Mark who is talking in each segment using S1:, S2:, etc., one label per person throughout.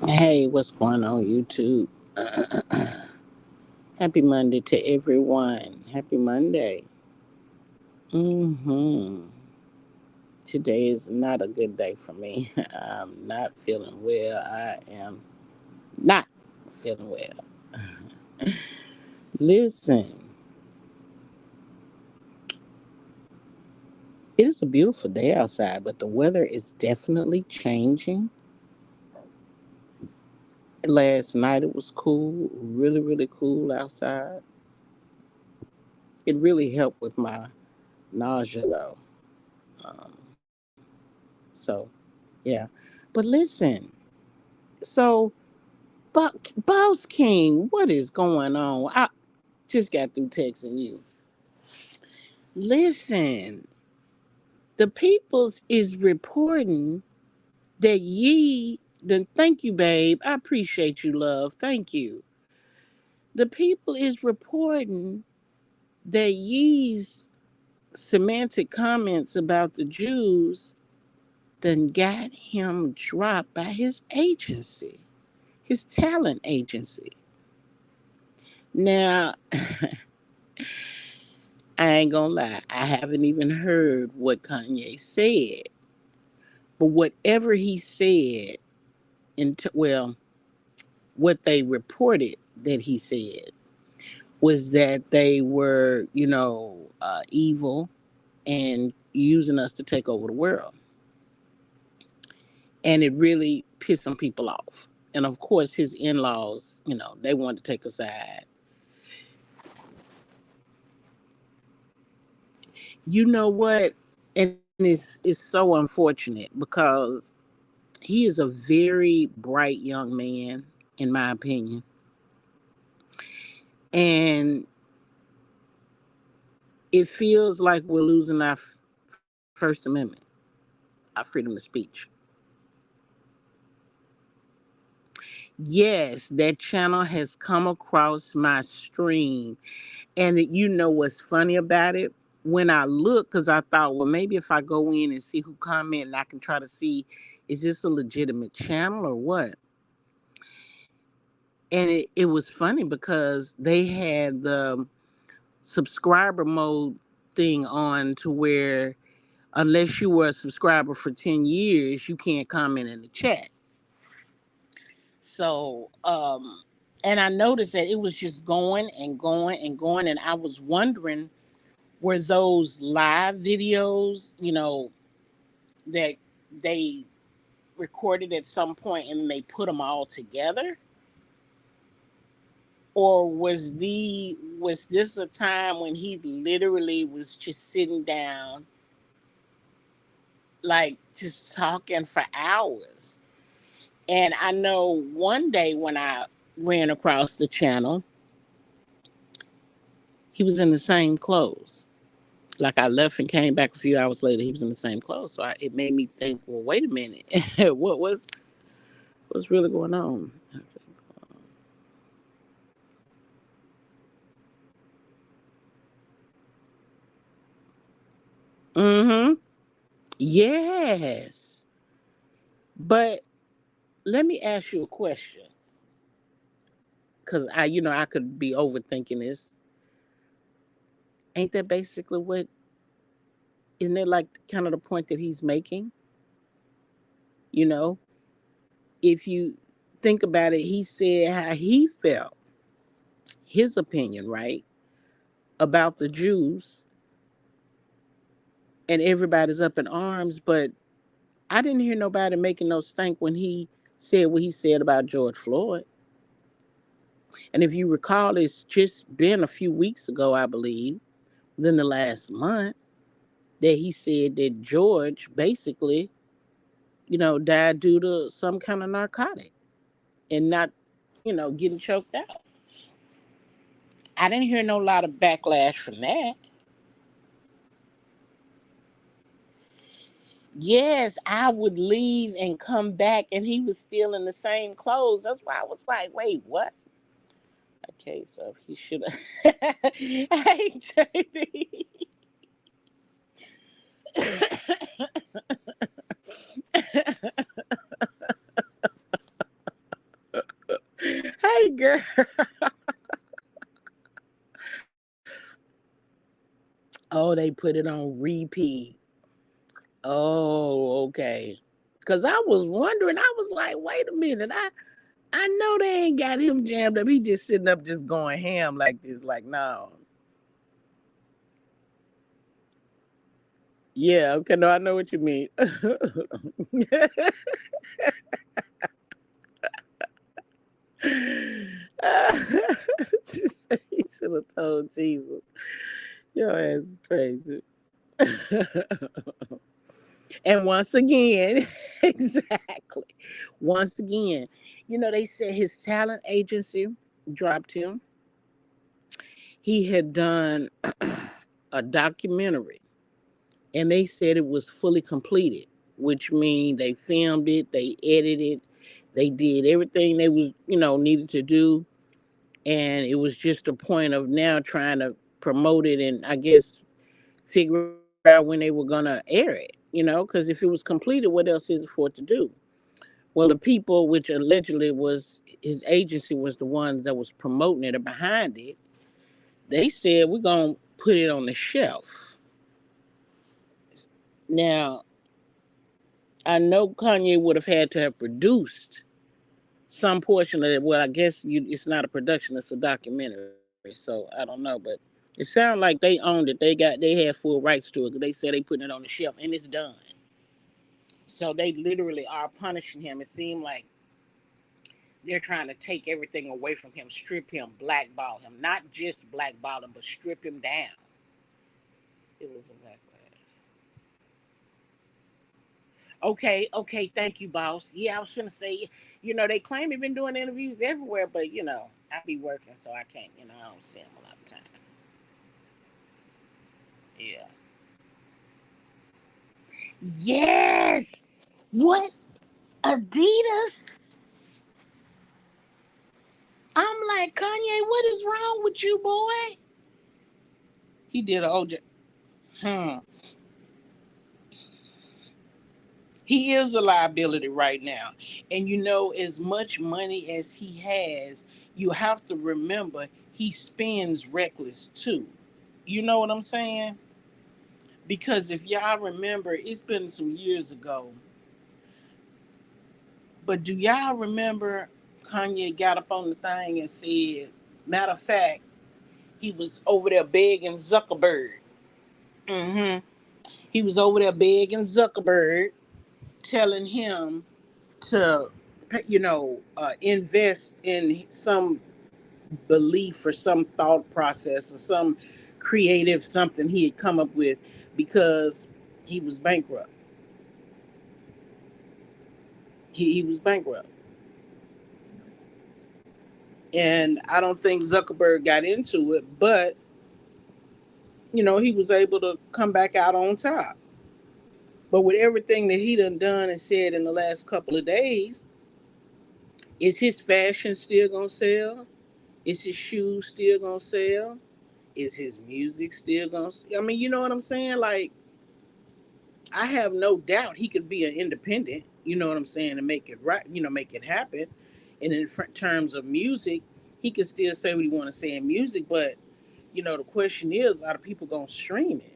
S1: Hey, what's going on, YouTube? Happy Monday to everyone. Happy Monday. hmm Today is not a good day for me. I'm not feeling well. I am not feeling well. Listen, it is a beautiful day outside, but the weather is definitely changing. Last night it was cool, really, really cool outside. It really helped with my nausea, though. Um, so, yeah. But listen, so Boss King, what is going on? I just got through texting you. Listen, the peoples is reporting that then thank you, babe. I appreciate you, love. Thank you. The people is reporting that ye's semantic comments about the Jews done got him dropped by his agency, his talent agency. Now, I ain't gonna lie, I haven't even heard what Kanye said. But whatever he said, well, what they reported that he said was that they were, evil and using us to take over the world. And it really pissed some people off. And of course, his in laws, they wanted to take a side. You know what? And it's so unfortunate because he is a very bright young man, in my opinion. And it feels like we're losing our First Amendment, our freedom of speech. Yes, that channel has come across my stream. And you know what's funny about it? When I look, because I thought, well, maybe if I go in and see who commented, I can try to see, is this a legitimate channel or what? And it was funny because they had the subscriber mode thing on to where unless you were a subscriber for 10 years, you can't comment in the chat. So, and I noticed that it was just going and going and going. And I was wondering, were those live videos, that they recorded at some point and they put them all together? Or was this a time when he literally was just sitting down, like just talking for hours? And I know one day when I ran across the channel, he was in the same clothes. Like I left and came back a few hours later, he was in the same clothes. So it made me think, well, wait a minute, what's really going on? Mm-hmm. Yes. But let me ask you a question, because I could be overthinking this. Ain't that basically what? Isn't it like kind of the point that he's making? You know, if you think about it, he said how he felt, his opinion, right, about the Jews, and everybody's up in arms. But I didn't hear nobody making no stink when he said what he said about George Floyd. And if you recall, it's just been a few weeks ago, I believe, within the last month, that he said that George basically, died due to some kind of narcotic and not, getting choked out. I didn't hear no lot of backlash from that. Yes, I would leave and come back and he was still in the same clothes. That's why I was like, wait, what? Okay, so he should have. Hey, JD. Girl. Oh, they put it on repeat. Oh, okay. Cause I was wondering, I was like, wait a minute, I know they ain't got him jammed up. He just sitting up just going ham like this. Like, no. Yeah, okay, no, I know what you mean. He should have told Jesus. Your ass is crazy. And once again, exactly. Once again, they said his talent agency dropped him. He had done a documentary and they said it was fully completed, which means they filmed it, they edited, they did everything they was, needed to do. And it was just a point of now trying to promote it and I guess figure out when they were gonna air it, because if it was completed, what else is it for it to do? Well, the people, which allegedly was his agency, was the ones that was promoting it or behind it. They said we're gonna put it on the shelf. Now, I know Kanye would have had to have produced some portion of it. Well, I guess it's not a production; it's a documentary. So I don't know, but it sounded like they owned it. They had full rights to it. They said they putting it on the shelf, and it's done. So they literally are punishing him. It seemed like they're trying to take everything away from him, strip him, blackball him. Not just blackball him, but strip him down. It was a backlash. Okay, thank you, boss. Yeah, I was gonna say, they claim he been doing interviews everywhere, but I be working, so I can't, I don't see him a lot of times. Yeah. Yes. What? Adidas? I'm like, Kanye, what is wrong with you, boy? He did a OJ. Hmm. He is a liability right now. And as much money as he has, you have to remember he spends reckless too. You know what I'm saying? Because if y'all remember, it's been some years ago, but do y'all remember Kanye got up on the thing and said, matter of fact, he was over there begging Zuckerberg. Hmm. He was over there begging Zuckerberg, telling him to, invest in some belief or some thought process or some creative something he had come up with because he was bankrupt. He was bankrupt. And I don't think Zuckerberg got into it, but he was able to come back out on top. But with everything that he done and said in the last couple of days, is his fashion still gonna sell? Is his shoes still gonna sell? Is his music still gonna? I mean, you know what I'm saying? Like, I have no doubt he could be an independent. You know what I'm saying? And make it right. Make it happen. And in terms of music, he can still say what he want to say in music. But the question is, are the people gonna stream it?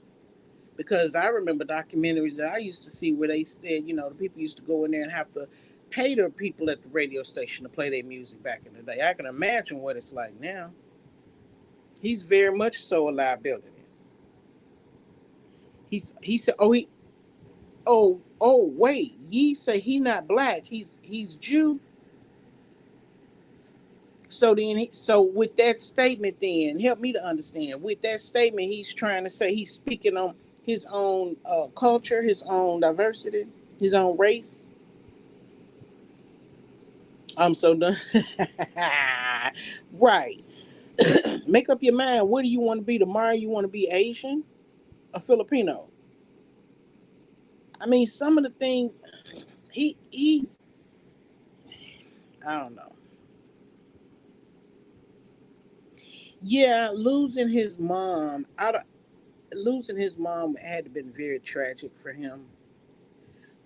S1: Because I remember documentaries that I used to see where they said, the people used to go in there and have to pay the people at the radio station to play their music back in the day. I can imagine what it's like now. He's very much so a liability. He said, oh wait, ye say he not black, he's Jew. So with that statement, then help me to understand. With that statement, he's trying to say he's speaking on his own culture, his own diversity, his own race. I'm so done. Right. Make up your mind. What do you want to be tomorrow? You want to be Asian or Filipino? I mean, some of the things he's I don't know. Yeah, losing his mom had to been very tragic for him.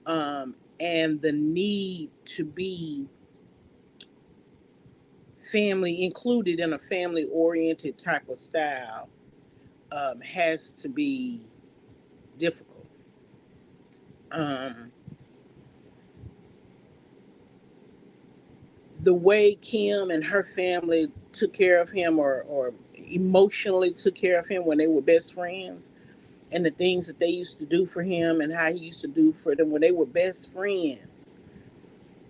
S1: And the need to be family included in a family oriented type of style has to be difficult. Um, the way Kim and her family took care of him, or emotionally took care of him when they were best friends, and the things that they used to do for him and how he used to do for them when they were best friends.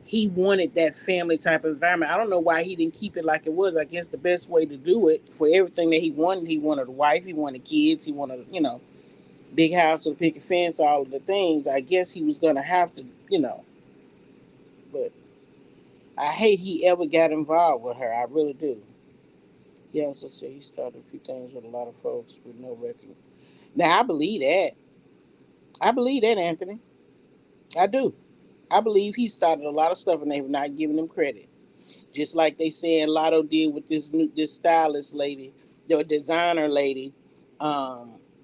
S1: He wanted that family type of environment. I don't know why he didn't keep it like it was. I guess the best way to do it for everything that he wanted a wife, he wanted kids, he wanted, big house with a picket fence, all of the things. I guess he was going to have to, but I hate he ever got involved with her. I really do. He also said he started a few things with a lot of folks with no record. Now, I believe that. I believe that, Anthony. I do. I believe he started a lot of stuff and they've not given him credit. Just like they said Lotto did with this stylist lady, the designer lady.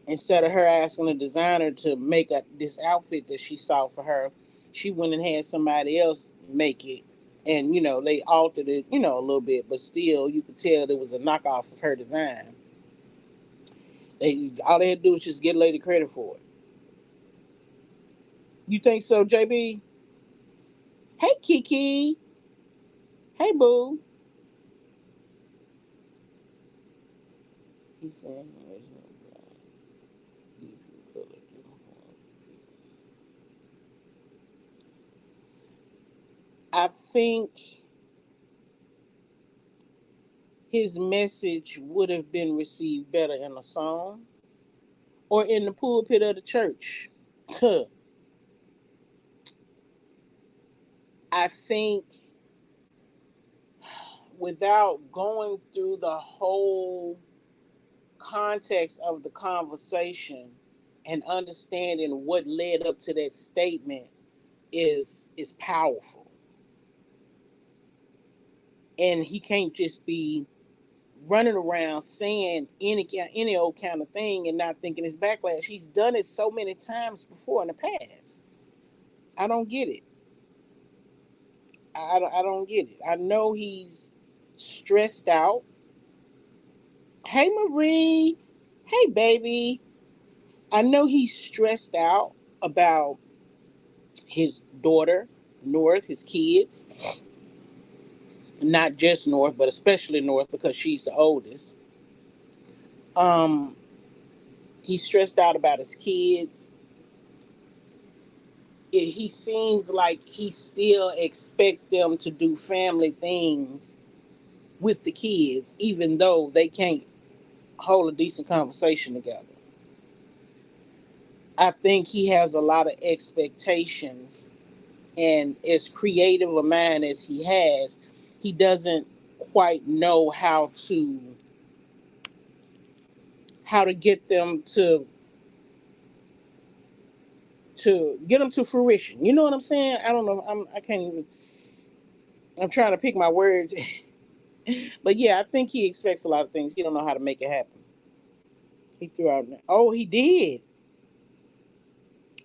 S1: Instead of her asking the designer to make this outfit that she saw for her, she went and had somebody else make it. And they altered it, a little bit, but still you could tell there was a knockoff of her design. All they had to do was just get a lady credit for it. You think so, JB? Hey, Kiki. Hey, boo. He's saying I think his message would have been received better in a song or in the pulpit of the church. I think without going through the whole context of the conversation and understanding what led up to that statement is powerful. And he can't just be running around saying any old kind of thing and not thinking it's backlash. He's done it so many times before in the past. I don't get it. I don't get it. I know he's stressed out. Hey, Marie. Hey, baby. I know he's stressed out about his daughter, North, his kids. Not just North, but especially North because she's the oldest. Um, he's stressed out about his kids. He seems like he still expect them to do family things with the kids, even though they can't hold a decent conversation together. I think he has a lot of expectations, and as creative a mind as he has, he doesn't quite know how to get them to get them to fruition. You know what I'm saying? I don't know. I can't even. I'm trying to pick my words, but yeah, I think he expects a lot of things. He don't know how to make it happen. He threw out. Oh, he did.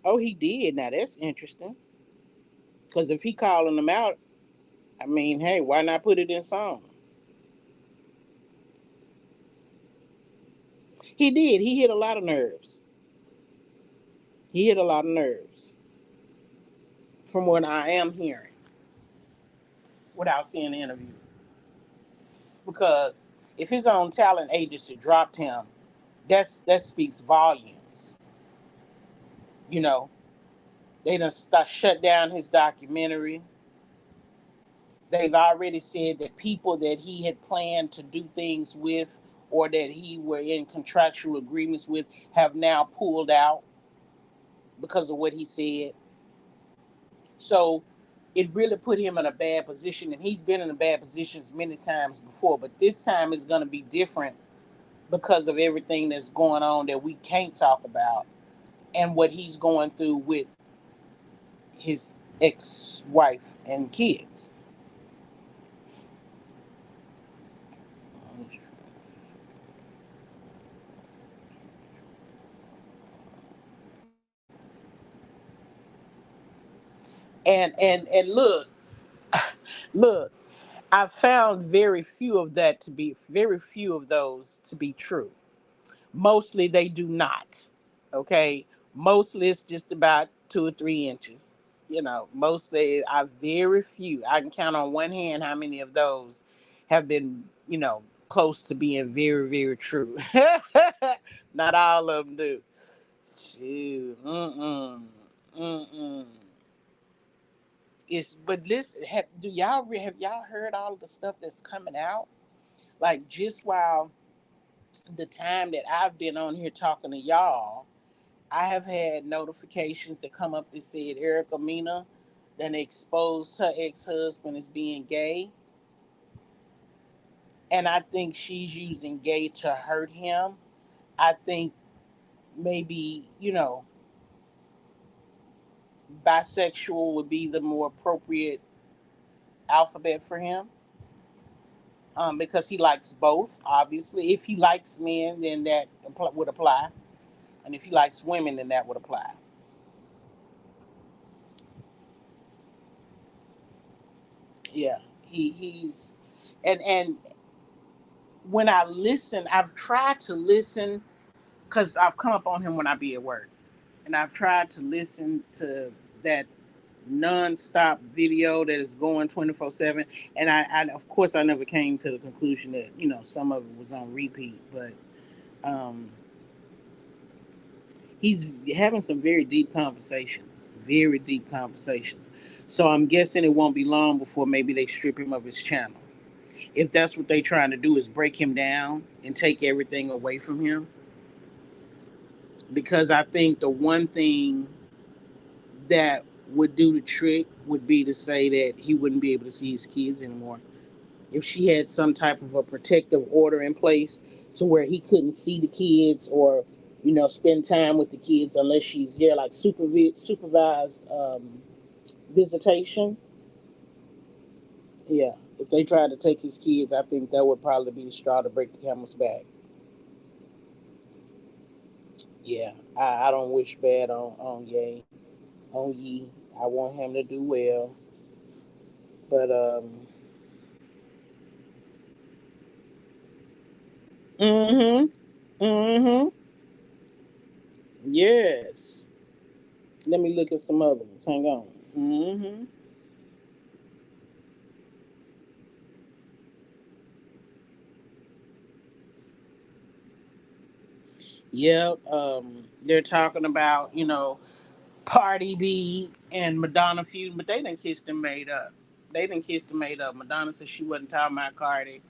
S1: Oh, he did. Now that's interesting. Because if he calling them out, I mean, hey, why not put it in song? He did. He hit a lot of nerves. He hit a lot of nerves, from what I am hearing, without seeing the interview. Because if his own talent agency dropped him, that speaks volumes. You know, they done shut down his documentary. They've already said that people that he had planned to do things with or that he were in contractual agreements with have now pulled out because of what he said. So it really put him in a bad position, and he's been in a bad positions many times before, but this time is going to be different because of everything that's going on that we can't talk about and what he's going through with his ex-wife and kids. And look, look. I found very few of those to be true. Mostly they do not. Okay. Mostly it's just about 2 or 3 inches. Mostly I very few. I can count on one hand how many of those have been, close to being very, very true. Not all of them do. Shoot. Mm-mm. Mm-mm. But listen, have y'all heard all of the stuff that's coming out? Like just while the time that I've been on here talking to y'all, I have had notifications that come up that said Erica Mena then exposed her ex-husband as being gay. And I think she's using gay to hurt him. I think maybe, bisexual would be the more appropriate alphabet for him. Because he likes both, obviously. If he likes men, then that would apply. And if he likes women, then that would apply. Yeah. He's and when I listen, I've tried to listen because I've come up on him when I be at work, and I've tried to listen to that non-stop video that is going 24/7. And I of course I never came to the conclusion that some of it was on repeat, but um, he's having some very deep conversations. So I'm guessing it won't be long before maybe they strip him of his channel. If that's what they're trying to do is break him down and take everything away from him, because I think the one thing that would do the trick would be to say that he wouldn't be able to see his kids anymore. If she had some type of a protective order in place to where he couldn't see the kids or spend time with the kids unless she's there, like supervised visitation. Yeah, if they tried to take his kids, I think that would probably be the straw to break the camel's back. Yeah, I don't wish bad on Ye. I want him to do well, but mm-hmm, mm-hmm, yes. Let me look at some other ones. Hang on. Mm-hmm. Yep. They're talking about Party B and Madonna feud, but they didn't kissed and made up. They didn't kissed and made up. Madonna said she wasn't talking about Cardi.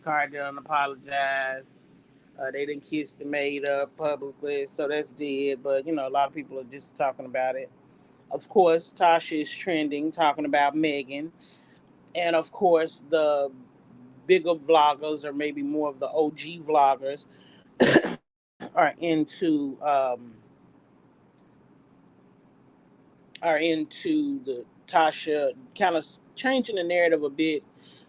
S1: Cardi didn't apologize. They didn't kiss and made up publicly, so that's dead. But a lot of people are just talking about it. Of course, Tasha is trending, talking about Megan, and of course the bigger vloggers, or maybe more of the OG vloggers, are into the Tasha, kind of changing the narrative a bit,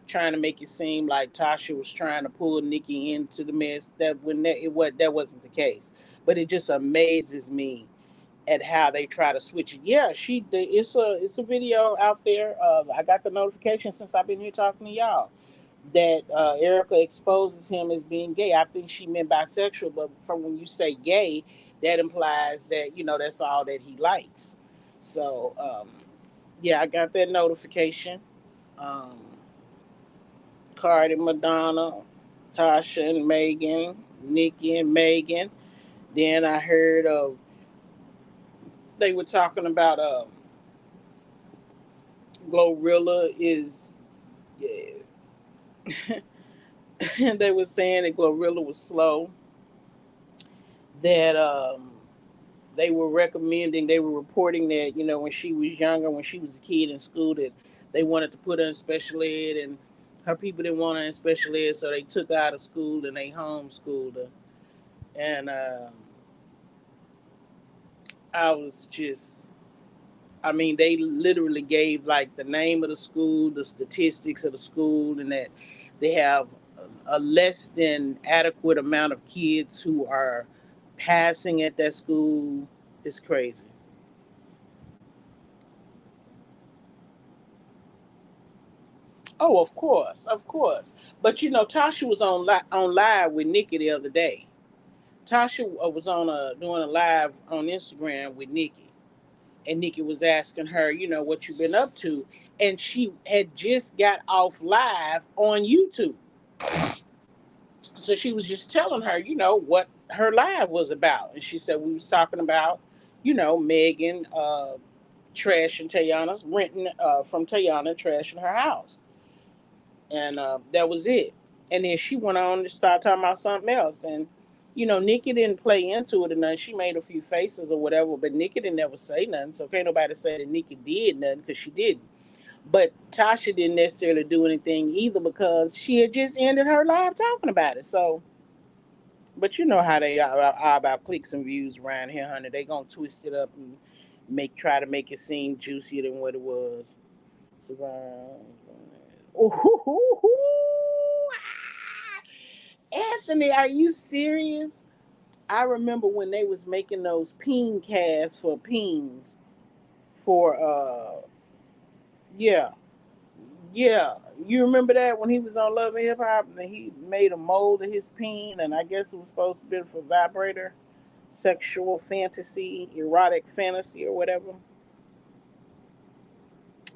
S1: trying to make it seem like Tasha was trying to pull Nikki into the mess. That wasn't the case. But it just amazes me at how they try to switch it. Yeah, it's a video out there. I got the notification since I've been here talking to y'all that Erica exposes him as being gay. I think she meant bisexual, but from when you say gay, that implies that that's all that he likes. So yeah, I got that notification. Um, Cardi, Madonna, Tasha and Megan, Nikki and Megan. Then I heard of they were talking about Glorilla is. Yeah. They were saying that Glorilla was slow. That they were reporting that when she was younger, when she was a kid in school, that they wanted to put her in special ed, and her people didn't want her in special ed, so they took her out of school and they homeschooled her. And I was just, I mean, they literally gave like the name of the school, the statistics of the school, and that they have a less than adequate amount of kids who are passing at that school. It's crazy. Oh, of course, of course. But you know, Tasha was on live with Nikki the other day. Tasha was on doing a live on Instagram with Nikki, and Nikki was asking her, you know, what you been up to, and she had just got off live on YouTube, so she was just telling her, you know, what her live was about, and she said we was talking about, you know, Megan trashing Tayana's renting from Tayana trashing her house, and that was it. And then she went on to start talking about something else, and you know, Nikki didn't play into it or nothing. She made a few faces or whatever, but Nikki didn't ever say nothing. So can't nobody say that Nikki did nothing because she didn't. But Tasha didn't necessarily do anything either because she had just ended her live talking about it. So, but you know how they are about clicks and views around here, honey. They gonna twist it up and try to make it seem juicier than what it was. Survive. Ooh, Anthony, are you serious? I remember when they was making those peen casts for peens for yeah. Yeah. You remember that when he was on Love and Hip Hop and he made a mold of his peen and I guess it was supposed to be for vibrator, sexual fantasy, erotic fantasy or whatever.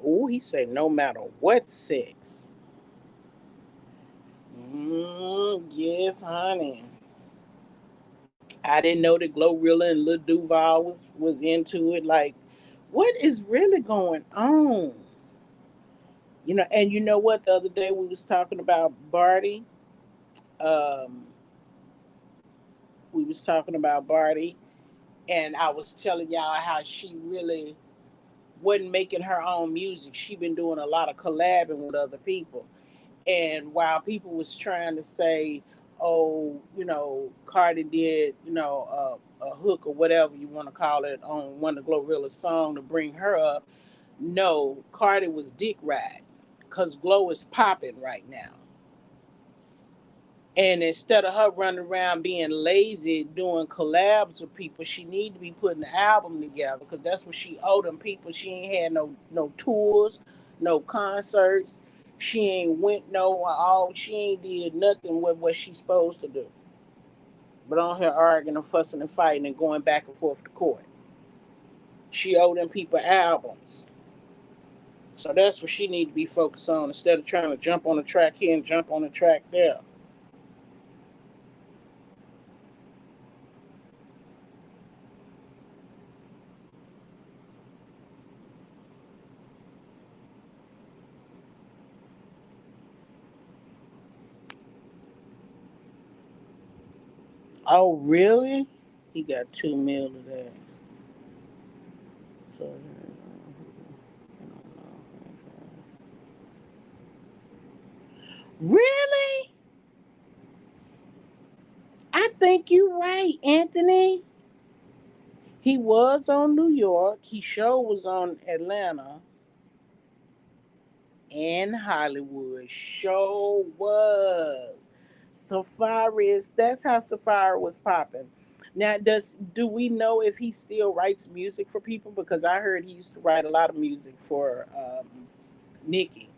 S1: Oh, he said no matter what sex. Yes, honey. I didn't know that Glorilla and Lil Duval was into it. Like, what is really going on? You know, and you know what? The other day we was talking about Barty. Um, we was talking about Barty, and I was telling y'all how she really wasn't making her own music. She been doing a lot of collabing with other people. And while people was trying to say, oh, you know, Cardi did, you know, a hook or whatever you want to call it on one of Glorilla's song to bring her up, no, Cardi was dick riding because Glow is popping right now. And instead of her running around being lazy doing collabs with people, she need to be putting the album together because that's what she owed them people. She ain't had no tours, no concerts. She ain't went no all. She ain't did nothing with what she's supposed to do. But on here arguing and fussing and fighting and going back and forth to court. She owed them people albums. So that's what she need to be focused on instead of trying to jump on the track here and jump on the track there. Oh, really? He got 2 mil today. So, really? I think you're right, Anthony. He was on New York. He sure was on Atlanta and Hollywood. Sure was. Safari is that's how Safari was popping. Now, do we know if he still writes music for people? Because I heard he used to write a lot of music for Nikki,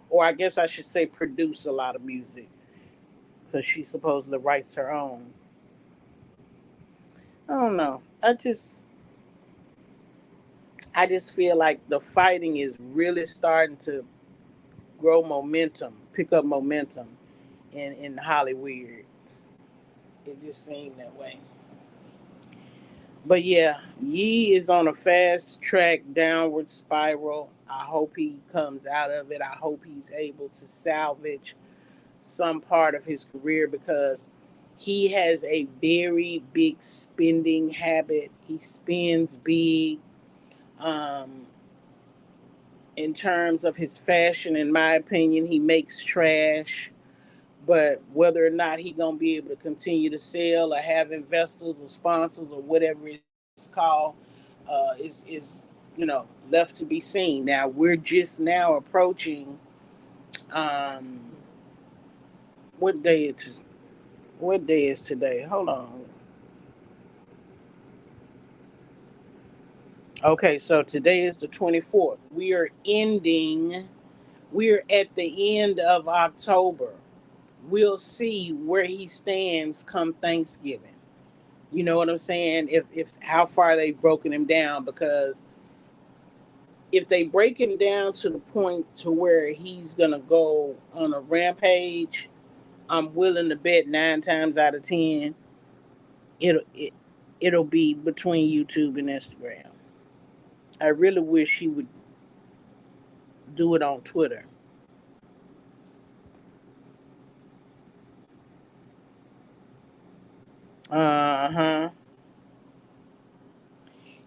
S1: or I guess I should say produce a lot of music because she supposedly writes her own. I don't know. I just feel like the fighting is really starting to grow momentum, pick up momentum in Hollywood. It just seemed that way. But yeah, Yee is on a fast track downward spiral. I hope he comes out of it. I hope he's able to salvage some part of his career because he has a very big spending habit. He spends big. Um, in terms of his fashion, in my opinion, he makes trash. But whether or not he gonna be able to continue to sell or have investors or sponsors or whatever it's called, is left to be seen. Now we're just now approaching um, what day is today? Hold on. Okay, so today is the 24th. We are ending. We're at the end of October. We'll see where he stands come Thanksgiving. You know what I'm saying? If how far they've broken him down, because if they break him down to the point to where he's gonna go on a rampage, I'm willing to bet 9 times out of 10 it'll it, it'll be between YouTube and Instagram. I really wish he would do it on Twitter. Uh huh.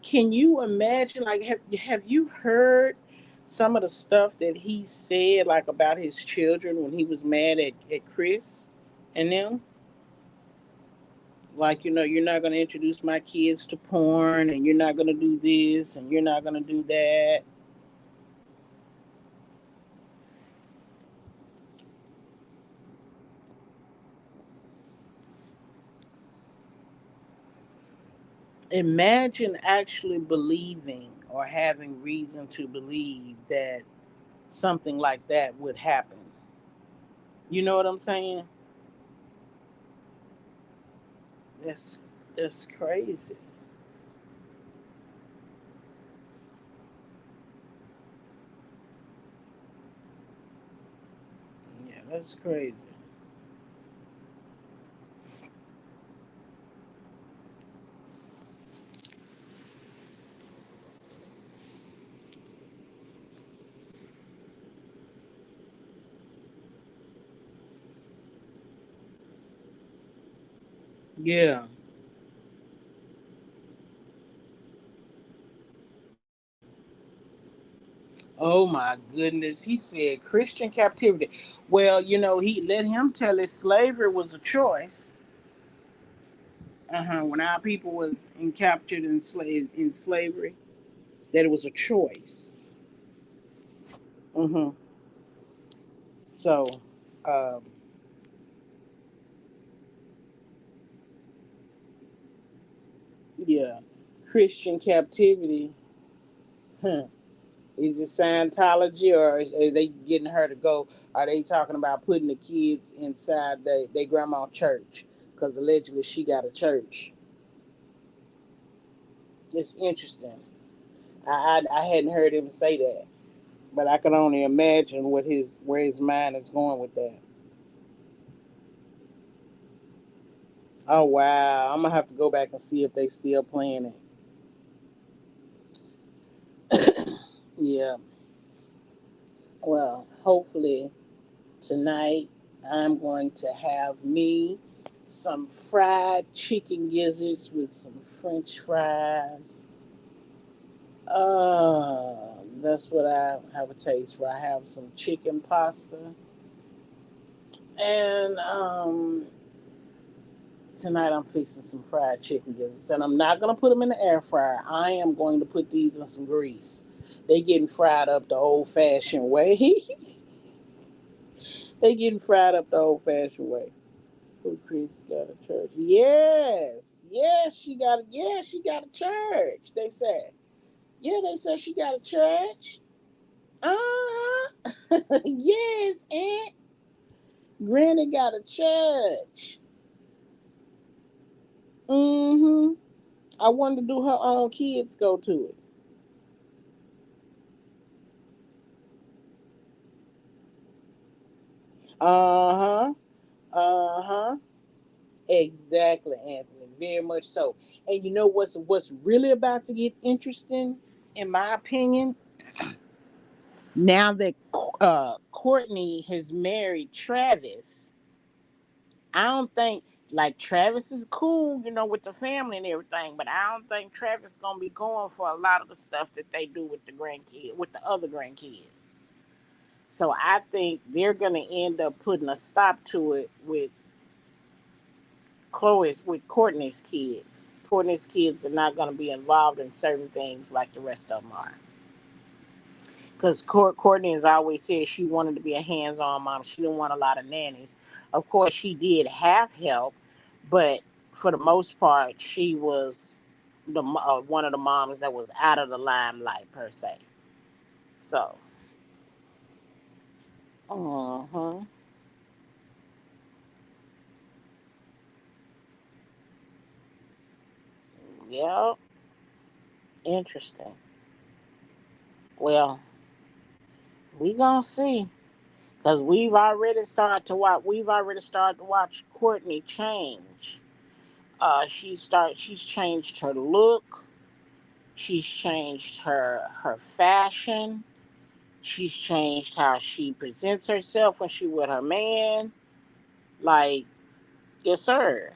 S1: Can you imagine? Like, have you heard some of the stuff that he said, like about his children when he was mad at Chris and them? Like, you're not going to introduce my kids to porn, and you're not going to do this, and you're not going to do that. Imagine actually believing or having reason to believe that something like that would happen. You know what I'm saying? That's that's crazy. Yeah, that's crazy. Yeah. Oh my goodness. He said Christian captivity. Well, he let him tell us slavery was a choice. When our people was in captured in slavery, that it was a choice. Uh-huh. So, um, yeah, Christian captivity. Huh. Is it Scientology, or are they getting her to go? Are they talking about putting the kids inside their grandma church? Because allegedly she got a church. It's interesting. I hadn't heard him say that, but I can only imagine where his mind is going with that. Oh wow, I'm gonna have to go back and see if they still playing it. Yeah. Well, hopefully tonight I'm going to have me some fried chicken gizzards with some French fries. That's what I have a taste for. I have some chicken pasta, and tonight I'm fixing some fried chicken gizzards, and I'm not gonna put them in the air fryer. I am going to put these in some grease. They getting fried up the old fashioned way. They getting fried up the old fashioned way. Who Chris got a church? Yes, yes, she got a church. They said, yeah, they said she got a church. Yes, Aunt Granny got a church. Mm-hmm. I wonder, do her own kids go to it? Uh-huh. Uh-huh. Exactly, Anthony. Very much so. And you know what's really about to get interesting, in my opinion, now that Courtney has married Travis. I don't think, like, Travis is cool, with the family and everything, but I don't think Travis gonna be going for a lot of the stuff that they do with the grandkid, with the other grandkids. So I think they're gonna end up putting a stop to it with Courtney's kids. Courtney's kids are not gonna be involved in certain things like the rest of them are. Because Courtney has always said she wanted to be a hands-on mom. She didn't want a lot of nannies. Of course, she did have help, but for the most part, she was the one of the moms that was out of the limelight per se. So Uh-huh. Yep. Interesting. Well, we gonna see. Cause we've already started to watch Courtney change. She's changed her look, she's changed her fashion, she's changed how she presents herself when she with her man. Like, yes, sir.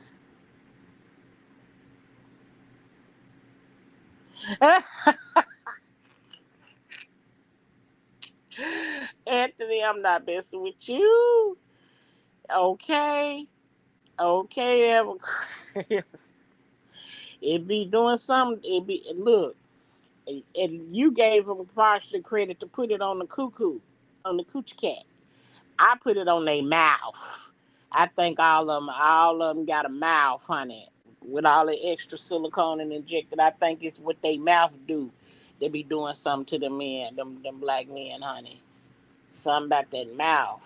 S1: Anthony, I'm not messing with you. Okay. Okay, it be doing something. It be look, and you gave him partial credit to put it on the cuckoo, on the cooch cat. I put it on their mouth. I think all of them got a mouth, honey, with all the extra silicone and injected. I think it's what they mouth do. They be doing something to the men, them black men, honey. Something about that mouth.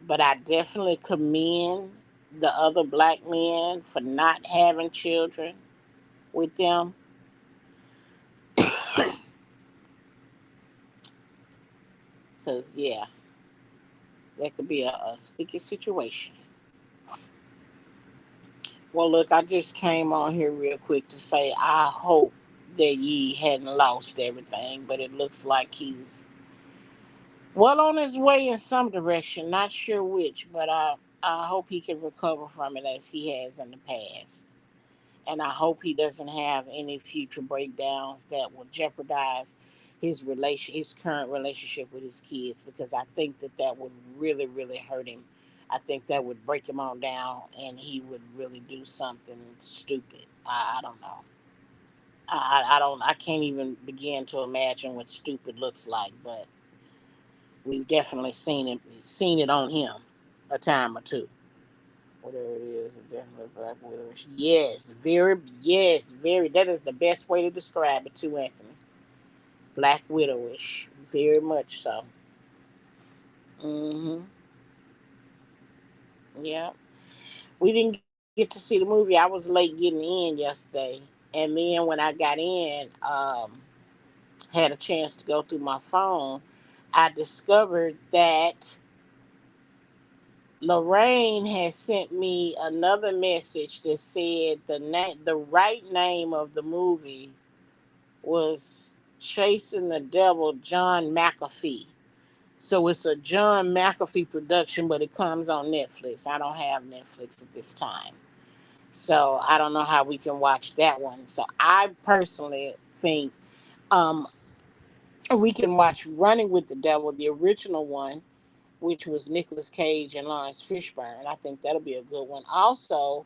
S1: But I definitely commend the other black men for not having children with them. Because, yeah, that could be a sticky situation. Well, look, I just came on here real quick to say I hope that Yee hadn't lost everything, but it looks like he's well on his way in some direction. Not sure which, but I hope he can recover from it as he has in the past. And I hope he doesn't have any future breakdowns that will jeopardize his current relationship with his kids, because I think that would really really hurt him. I think that would break him on down, and he would really do something stupid. I don't know. I can't even begin to imagine what stupid looks like, but we've definitely seen it on him a time or two. Whatever it is, it's definitely Black Widowish. Yes, very. That is the best way to describe it too, Anthony. Black Widowish, very much so. Hmm. Yeah, we didn't get to see the movie. I was late getting in yesterday, and then when I got in, had a chance to go through my phone, I discovered that Lorraine had sent me another message that said the right name of the movie was Chasing the Devil, John McAfee. So it's a John McAfee production, but it comes on Netflix. I don't have Netflix at this time. So I don't know how we can watch that one. So I personally think um, we can watch Running with the Devil, the original one, which was Nicolas Cage and Lawrence Fishburne. I think that'll be a good one. Also,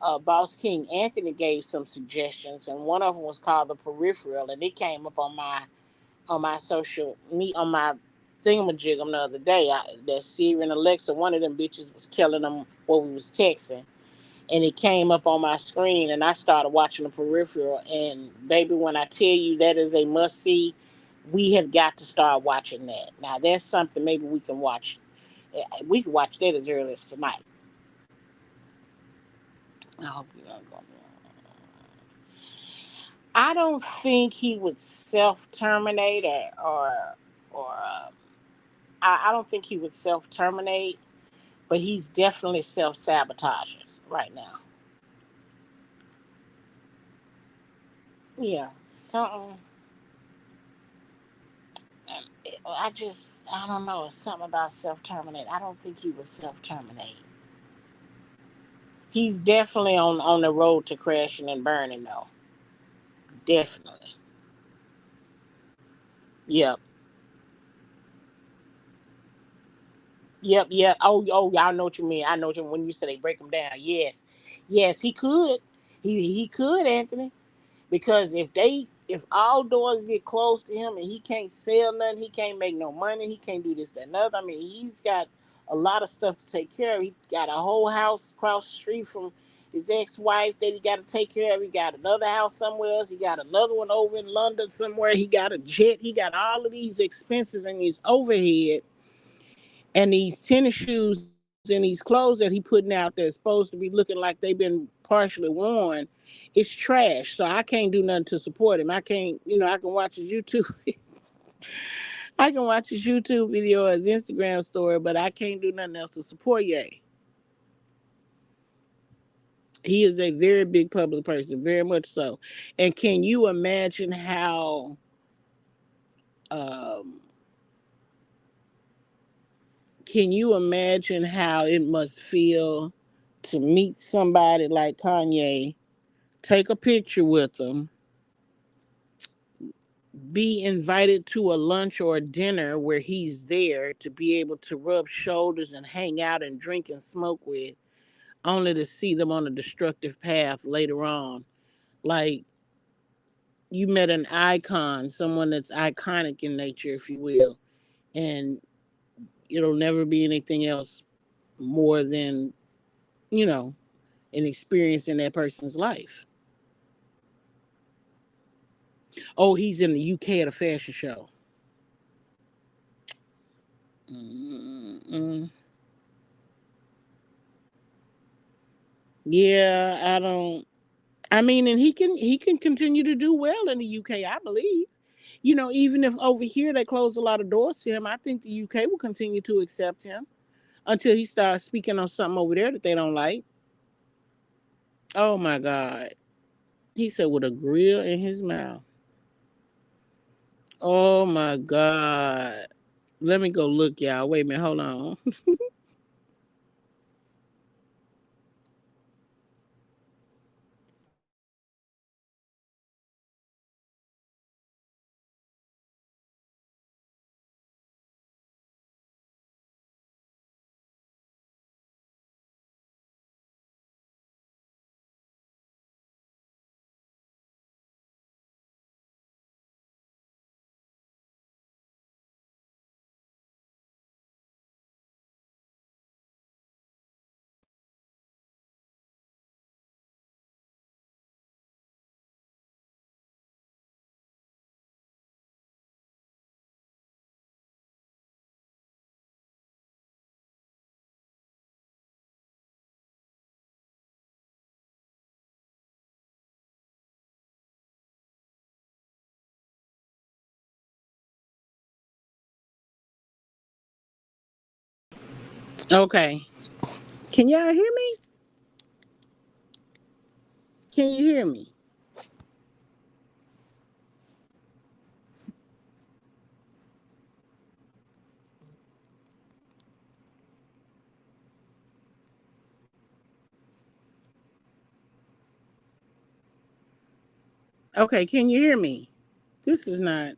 S1: Boss King Anthony gave some suggestions, and one of them was called The Peripheral, and it came up on my social me on my thingamajig the other day. That Siri and Alexa, one of them bitches was telling them what we was texting, and it came up on my screen, and I started watching The Peripheral. And baby, when I tell you that is a must see, we have got to start watching that. Now that's something maybe we can watch. We can watch that as early as tonight. I hope you don't go. I don't think he would self terminate or I don't think he would self terminate, but he's definitely self sabotaging right now. Yeah, something. I don't know. It's something about self terminate. I don't think he would self terminate. He's definitely on the road to crashing and burning, though. Definitely. Yep. Yep. Oh, I know what you mean. I know what you mean when you say they break them down. Yes, yes, he could. He could, Anthony. Because if all doors get closed to him and he can't sell nothing, he can't make no money, he can't do this, that, and other. I mean, he's got a lot of stuff to take care of. He got a whole house across the street from his ex-wife that he got to take care of. He got another house somewhere else. He got another one over in London somewhere. He got a jet. He got all of these expenses and these overhead. And these tennis shoes and these clothes that he putting out that's supposed to be looking like they've been partially worn, it's trash. So I can't do nothing to support him. I can't, I can watch his YouTube. I can watch his YouTube video or his Instagram story, but I can't do nothing else to support Ye. He is a very big public person, very much so. And can you imagine how um it must feel to meet somebody like Kanye, take a picture with them, be invited to a lunch or a dinner where he's there to be able to rub shoulders and hang out and drink and smoke with, only to see them on a destructive path later on. Like, you met an icon, someone that's iconic in nature, if you will, and it'll never be anything else more than, you know, an experience in that person's life. Oh, he's in the UK at a fashion show. Mm-mm. Yeah, I don't. I mean, and he can continue to do well in the UK, I believe. Even if over here they close a lot of doors to him, I think the UK will continue to accept him until he starts speaking on something over there that they don't like. Oh my God. He said with a grill in his mouth. Oh my God. Let me go look, y'all. Wait a minute, hold on. Okay. Can y'all hear me? Can you hear me? Okay, can you hear me? This is not.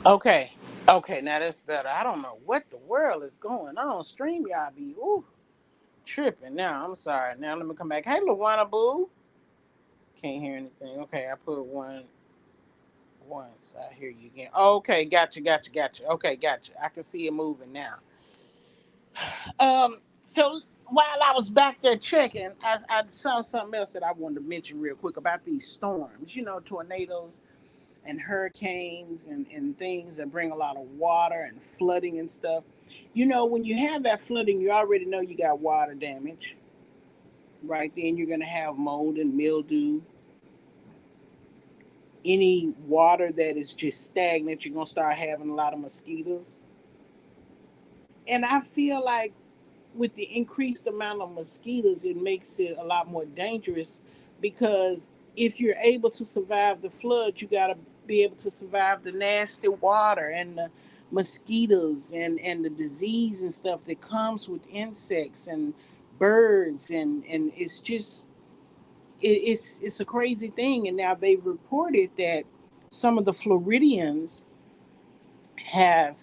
S1: Okay. Okay, now that's better. I don't know what the world is going on. Stream y'all be tripping now. I'm sorry. Now let me come back. Hey Luana Boo. Can't hear anything. Okay, I put one once. I hear you again. Okay, gotcha. Okay, gotcha. I can see it moving now. So while I was back there checking, I saw something else that I wanted to mention real quick about these storms. You know, tornadoes and hurricanes and things that bring a lot of water and flooding and stuff. You know, when you have that flooding, you already know you got water damage. Right then, you're going to have mold and mildew. Any water that is just stagnant, you're going to start having a lot of mosquitoes. And I feel like with the increased amount of mosquitoes, it makes it a lot more dangerous because if you're able to survive the flood, you got to be able to survive the nasty water and the mosquitoes and the disease and stuff that comes with insects and birds and it's just it's a crazy thing. And now they've reported that some of the Floridians have.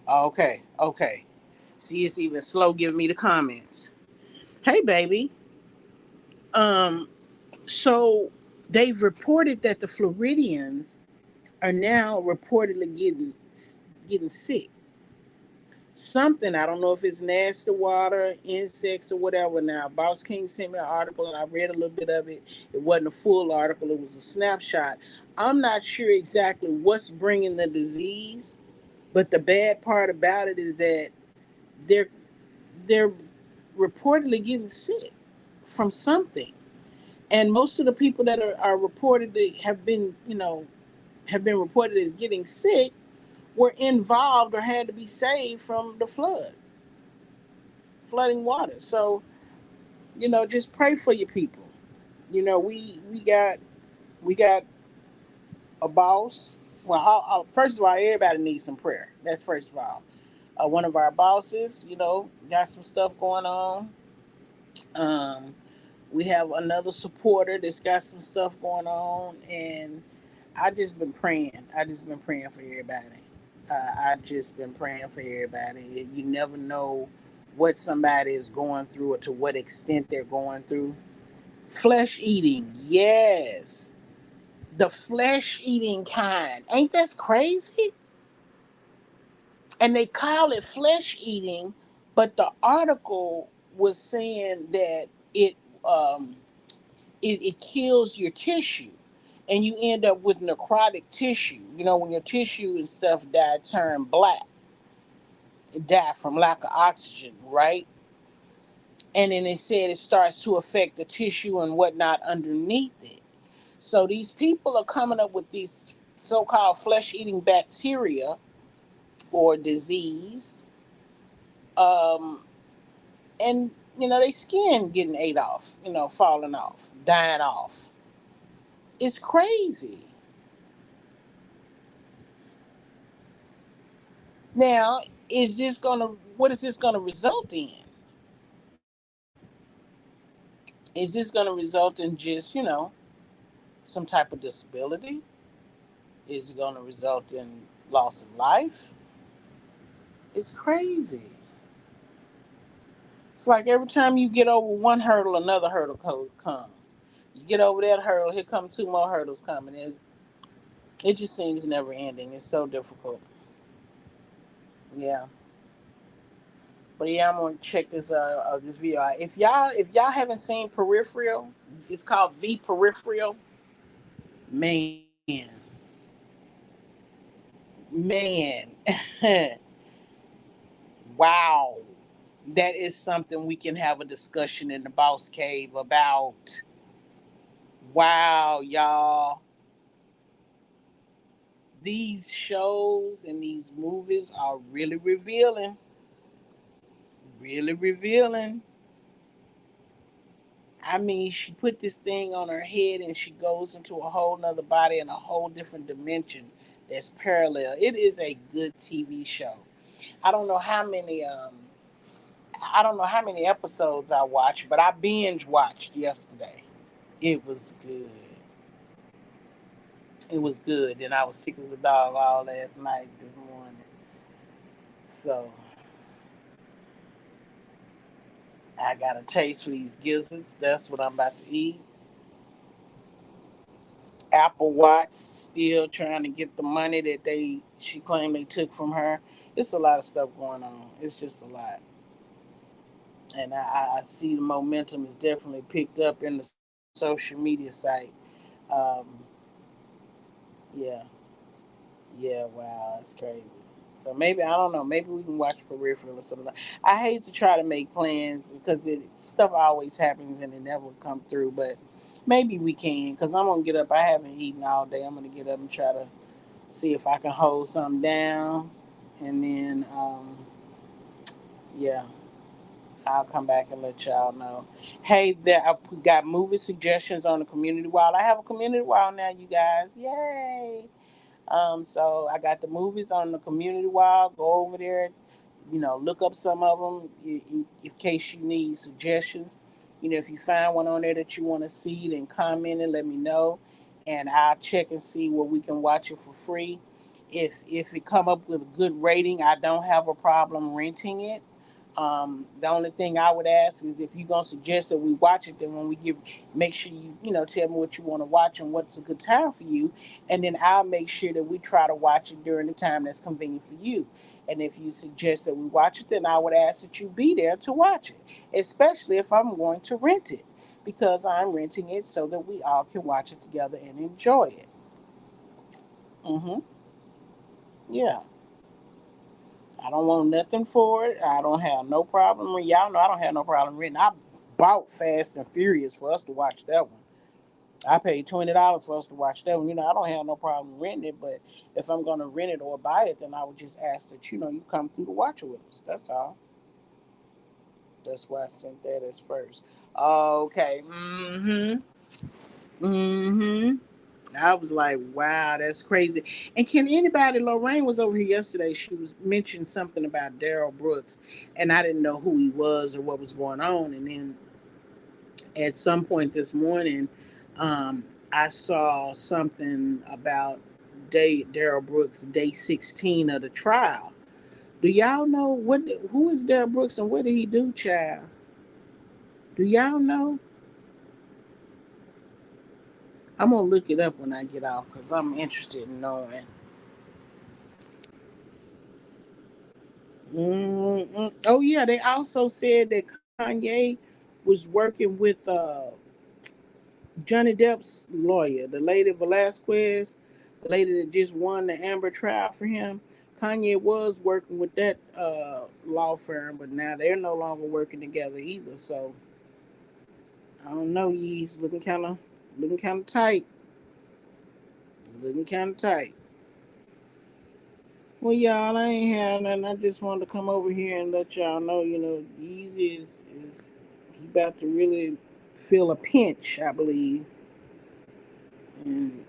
S1: Okay, okay. See, it's even slow giving me the comments. Hey, baby. Um, so they've reported that the Floridians are now reportedly getting sick. Something I don't know if it's nasty water, insects, or whatever. Now, Boss King sent me an article and I read a little bit of it. It wasn't a full article; it was a snapshot. I'm not sure exactly what's bringing the disease, but the bad part about it is that they're they're reportedly getting sick from something. And most of the people that are reported to have been reported as getting sick were involved or had to be saved from the flooding water. So just pray for your people. We got a boss. Well, first of all, everybody needs some prayer. That's first of all. One of our bosses, got some stuff going on. Um, we have another supporter that's got some stuff going on, and I just been praying for everybody. I just been praying for everybody. You never know what somebody is going through or to what extent they're going through. Flesh eating, yes, the flesh eating kind. Ain't that crazy? And they call it flesh eating, but the article was saying that it um, it kills your tissue and you end up with necrotic tissue. When your tissue and stuff die, turn black, it die from lack of oxygen, right? And then they said it starts to affect the tissue and whatnot underneath it. So these people are coming up with these so-called flesh-eating bacteria or disease, um, and they skin getting ate off, falling off, dying off. It's crazy. Now, what is this gonna result in? Is this gonna result in just, some type of disability? Is it gonna result in loss of life? It's crazy. It's like every time you get over one hurdle, another hurdle comes. You get over that hurdle, here come two more hurdles coming. It just seems never ending. It's so difficult. Yeah. But yeah, I'm gonna check this video out. If y'all haven't seen Peripheral, it's called The Peripheral. Man, man, wow, that is something we can have a discussion in the Boss Cave about. Wow, y'all, these shows and these movies are really revealing, really revealing. I mean, she put this thing on her head and she goes into a whole nother body in a whole different dimension that's parallel. It is a good TV show. I don't know how many I don't know how many episodes I watched, but I binge watched yesterday. It was good. It was good. And I was sick as a dog all last night, this morning. So I got a taste for these gizzards. That's what I'm about to eat. Apple Watch still trying to get the money that she claimed they took from her. It's a lot of stuff going on. It's just a lot. And I see the momentum is definitely picked up in the social media site. Um, yeah, yeah, wow, it's crazy. So maybe I don't know. Maybe we can watch Peripheral or something. I hate to try to make plans because stuff always happens and it never come through. But maybe we can because I'm gonna get up. I haven't eaten all day. I'm gonna get up and try to see if I can hold something down, and then yeah, I'll come back and let y'all know. Hey, there I got movie suggestions on the community wall. I have a community wall now, you guys. Yay! So I got the movies on the community wall. Go over there, look up some of them in case you need suggestions. If you find one on there that you want to see, then comment and let me know, and I'll check and see where we can watch it for free. If it come up with a good rating, I don't have a problem renting it. The only thing I would ask is if you're gonna suggest that we watch it, then when we give, make sure you tell me what you want to watch and what's a good time for you, and then I'll make sure that we try to watch it during the time that's convenient for you. And if you suggest that we watch it, then I would ask that you be there to watch it, especially if I'm going to rent it, because I'm renting it so that we all can watch it together and enjoy it. Mm-hmm. Yeah. I don't want nothing for it. I don't have no problem. Y'all know I don't have no problem renting. I bought Fast and Furious for us to watch that one. I paid $20 for us to watch that one. I don't have no problem renting it, but if I'm gonna rent it or buy it, then I would just ask that you come through to watch it with us. That's all. That's why I sent that as first. Okay. Mm-hmm. Mm-hmm. I was like, wow, that's crazy. And can anybody, Lorraine was over here yesterday. She was mentioning something about Daryl Brooks, and I didn't know who he was or what was going on. And then at some point this morning, um, I saw something about Daryl Brooks' day 16 of the trial. Do y'all know who is Daryl Brooks and what did he do, child? Do y'all know? I'm gonna look it up when I get off because I'm interested in knowing. Oh yeah, they also said that Kanye was working with Johnny Depp's lawyer, the lady Velasquez, the lady that just won the Amber trial for him. Kanye was working with that law firm, but now they're no longer working together either. So I don't know. He's looking kind of tight, looking kind of tight. Well, y'all, I ain't had nothing. I just wanted to come over here and let y'all know, Easy is he about to really feel a pinch, I believe. And,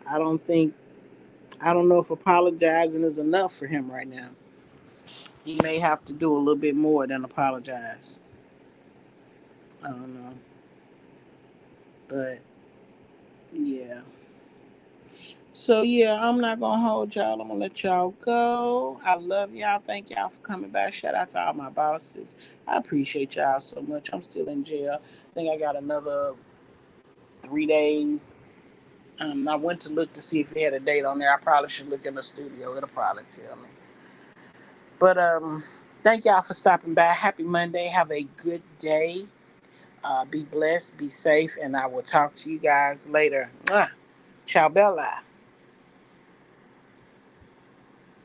S1: I don't know if apologizing is enough for him right now. He may have to do a little bit more than apologize. I don't know. But, yeah. So yeah, I'm not gonna hold y'all. I'm gonna let y'all go. I love y'all. Thank y'all for coming back. Shout out to all my bosses. I appreciate y'all so much. I'm still in jail. I think I got another 3 days. I went to look to see if it had a date on there. I probably should look in the studio. It'll probably tell me. But thank y'all for stopping by. Happy Monday. Have a good day. Be blessed. Be safe. And I will talk to you guys later. Mwah. Ciao, Bella.